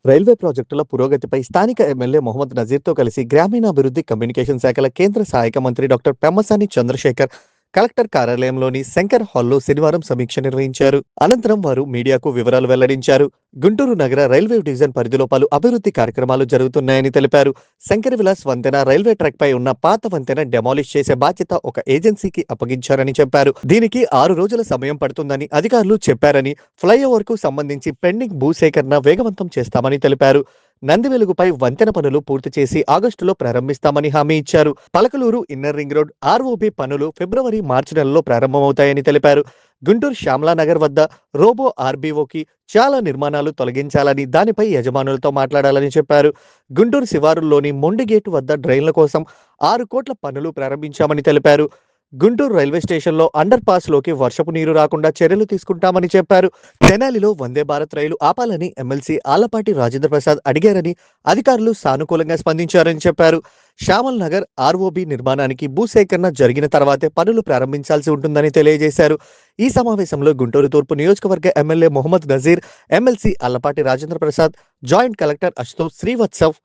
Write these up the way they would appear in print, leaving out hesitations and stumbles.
Railway ప్రాజెక్టుల పురోగతిపై స్థానిక ఎమ్మెల్యే మొహమ్మద్ నజీర్తో కలిసి గ్రామీణాభివృద్ధి కమ్యూనికేషన్ శాఖల కేంద్ర సహాయక మంత్రి డాక్టర్ పెమ్మసాని చంద్రశేఖర్ కలెక్టర్ కార్యాలయంలోని శంకర్ హాల్లో శనివారం సమీక్ష నిర్వహించారు. అనంతరం వారు మీడియాకు వివరాలు వెల్లడించారు. గుంటూరు నగర రైల్వే డివిజన్ పరిధిలో పలు అభివృద్ధి కార్యక్రమాలు జరుగుతున్నాయని తెలిపారు. శంకర్ విలాస్ వంతెన రైల్వే ట్రాక్ పై ఉన్న పాత వంతెన డెమాలిష్ చేసే బాధ్యత ఒక ఏజెన్సీకి అప్పగించారని చెప్పారు. దీనికి 6 రోజుల సమయం పడుతుందని అధికారులు చెప్పారని, ఫ్లైఓవర్ కు సంబంధించి పెండింగ్ భూసేకరణ వేగవంతం చేస్తామని తెలిపారు. నందివెలుగుపై వంతెన పనులు పూర్తి చేసి ఆగస్టులో ప్రారంభిస్తామని హామీ ఇచ్చారు. Palakaluru inner ring road ROB పనులు ఫిబ్రవరి, మార్చి నెలలో ప్రారంభమవుతాయని తెలిపారు. గుంటూరు శ్యామలానగర్ వద్ద రోబో ఆర్బీఓకి చాలా నిర్మాణాలు తొలగించాలని, దానిపై యజమానులతో మాట్లాడాలని చెప్పారు. గుంటూరు శివారుల్లోని మొండిగేటు వద్ద డ్రైన్ల కోసం 6 కోట్ల పనులు ప్రారంభించామని తెలిపారు. గుంటూరు రైల్వే స్టేషన్లో అండర్ పాస్ లోకి వర్షపు నీరు రాకుండా చర్యలు తీసుకుంటామని చెప్పారు. తెనాలిలో వందే భారత్ రైలు ఆపాలని ఎమ్మెల్సీ ఆలపాటి రాజేంద్ర ప్రసాద్ అడిగారని, అధికారులు సానుకూలంగా స్పందించారని చెప్పారు. శ్యామల్ నగర్ ఆర్ఓబి నిర్మాణానికి భూసేకరణ జరిగిన తర్వాతే పనులు ప్రారంభించాల్సి ఉంటుందని తెలియజేశారు. ఈ సమావేశంలో గుంటూరు తూర్పు నియోజకవర్గ MLA Mohammed Nazeer, MLC Alapati Rajendra Prasad, joint collector Ashutosh Srivastav,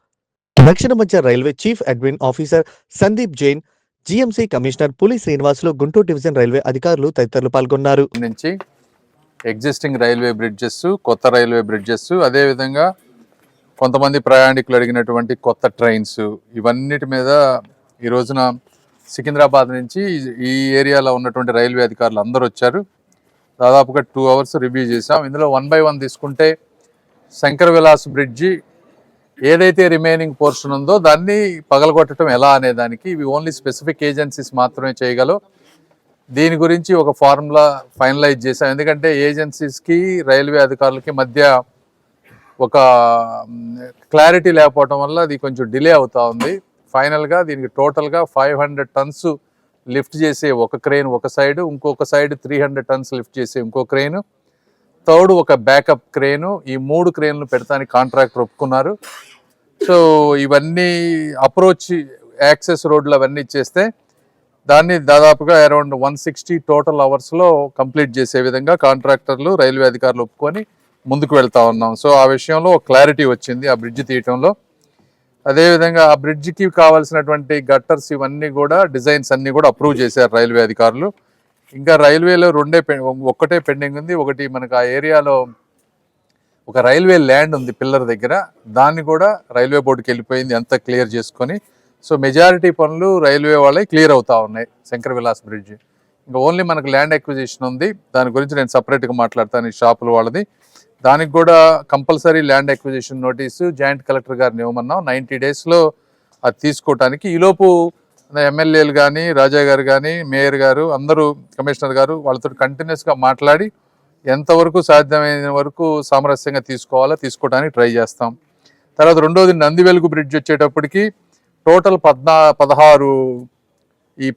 దక్షిణ మధ్య railway chief admin officer Sandeep Jain, GMC commissioner Puli Srinivasulu, Guntur division railway అధికారులు తదితరులు పాల్గొన్నారు. నుంచి ఎగ్జిస్టింగ్ రైల్వే బ్రిడ్జెస్, కొత్త రైల్వే బ్రిడ్జెస్, అదేవిధంగా కొంతమంది ప్రయాణికులు అడిగినటువంటి కొత్త ట్రైన్స్, ఇవన్నిటి మీద ఈ రోజున సికింద్రాబాద్ నుంచి ఈ ఏరియాలో ఉన్నటువంటి రైల్వే అధికారులు అందరూ వచ్చారు. దాదాపుగా 2 అవర్స్ రివ్యూ చేసాం. ఇందులో 1 by 1 తీసుకుంటే శంకర్ విలాస్ బ్రిడ్జి ఏదైతే రిమైనింగ్ పోర్షన్ ఉందో దాన్ని పగలగొట్టడం ఎలా అనే దానికి ఇవి ఓన్లీ స్పెసిఫిక్ ఏజెన్సీస్ మాత్రమే చేయగలవు. దీని గురించి ఒక ఫార్ములా ఫైనలైజ్ చేశాం. ఎందుకంటే ఏజెన్సీస్కి రైల్వే అధికారులకి మధ్య ఒక క్లారిటీ లేకపోవడం వల్ల అది కొంచెం డిలే అవుతూ ఉంది. ఫైనల్గా దీనికి టోటల్గా 500 tons లిఫ్ట్ చేసే ఒక క్రెయిన్ ఒక సైడు, ఇంకొక సైడ్ 300 tons లిఫ్ట్ చేసే ఇంకో క్రెయిన్, థర్డ్ ఒక బ్యాకప్ క్రెయిన్, ఈ 3 క్రెయిన్లు పెడతానికి కాంట్రాక్టర్ ఒప్పుకున్నారు. సో ఇవన్నీ అప్రోచ్ యాక్సెస్ రోడ్లు అవన్నీ ఇచ్చేస్తే దాన్ని దాదాపుగా అరౌండ్ 160 టోటల్ అవర్స్లో కంప్లీట్ చేసే విధంగా కాంట్రాక్టర్లు, రైల్వే అధికారులు ఒప్పుకొని ముందుకు వెళ్తా ఉన్నాం. సో ఆ విషయంలో క్లారిటీ వచ్చింది ఆ బ్రిడ్జ్ తీయటంలో. అదేవిధంగా ఆ బ్రిడ్జికి కావాల్సినటువంటి గట్టర్స్ ఇవన్నీ కూడా డిజైన్స్ అన్నీ కూడా అప్రూవ్ చేశారు రైల్వే అధికారులు. ఇంకా రైల్వేలో ఒక్కటే పెండింగ్ ఉంది. ఒకటి మనకు ఆ ఏరియాలో ఒక రైల్వే ల్యాండ్ ఉంది పిల్లర్ దగ్గర, దాన్ని కూడా రైల్వే బోర్డుకి వెళ్ళిపోయింది అంతా క్లియర్ చేసుకొని. సో మెజారిటీ పనులు రైల్వే వాళ్ళే క్లియర్ అవుతా ఉన్నాయి. శంకర్ విలాస్ బ్రిడ్జ్ ఇంకా ఓన్లీ మనకు ల్యాండ్ అక్విజిషన్ ఉంది. దాని గురించి నేను సపరేట్గా మాట్లాడతాను. ఈ షాపుల వాళ్ళది, దానికి కూడా compulsory land acquisition notice joint collector గారిని ఇవ్వమన్నాం. 90 daysలో అది తీసుకోవటానికి. ఈలోపు ఎమ్మెల్యేలు కానీ, రాజా గారు కానీ, మేయర్ గారు అందరూ, కమిషనర్ గారు వాళ్ళతో కంటిన్యూస్గా మాట్లాడి ఎంతవరకు సాధ్యమైన వరకు సామరస్యంగా తీసుకోవడానికి ట్రై చేస్తాం. తర్వాత రెండోది నందివెలుగు బ్రిడ్జ్ వచ్చేటప్పటికి టోటల్ 16 ఈ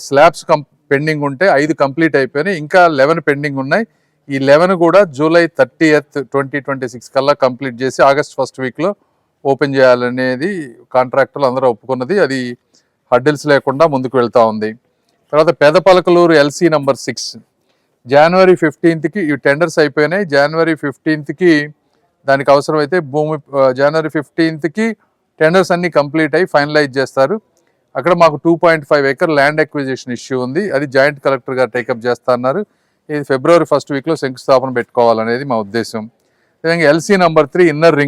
స్లాబ్స్ పెండింగ్ ఉంటే 5 కంప్లీట్ అయిపోయినాయి. ఇంకా 11 పెండింగ్ ఉన్నాయి. ఈ 11 కూడా జూలై 30th 2026 కల్లా కంప్లీట్ చేసి ఆగస్ట్ 1st వీక్లో ఓపెన్ చేయాలనేది కాంట్రాక్టర్లు అందరూ ఒప్పుకున్నది. అది హడ్డిల్స్ లేకుండా ముందుకు వెళ్తూ ఉంది. తర్వాత పెదపలకలూరు LC నెంబర్ 6 జనవరి 15కి ఈ టెండర్స్ అయిపోయినాయి. జనవరి 15కి దానికి అవసరమైతే జనవరి 15కి టెండర్స్ అన్నీ కంప్లీట్ అయ్యి ఫైనలైజ్ చేస్తారు. అక్కడ మాకు 2.5 acre ల్యాండ్ అక్విజిషన్ ఇష్యూ ఉంది. అది జాయింట్ కలెక్టర్ గారు టేకప్ చేస్తా అన్నారు. ఇది ఫిబ్రవరి 1st వీక్లో శంకుస్థాపన పెట్టుకోవాలనేది మా ఉద్దేశం. విధంగా LC నెంబర్ 3 ఇన్నర్ రింగ్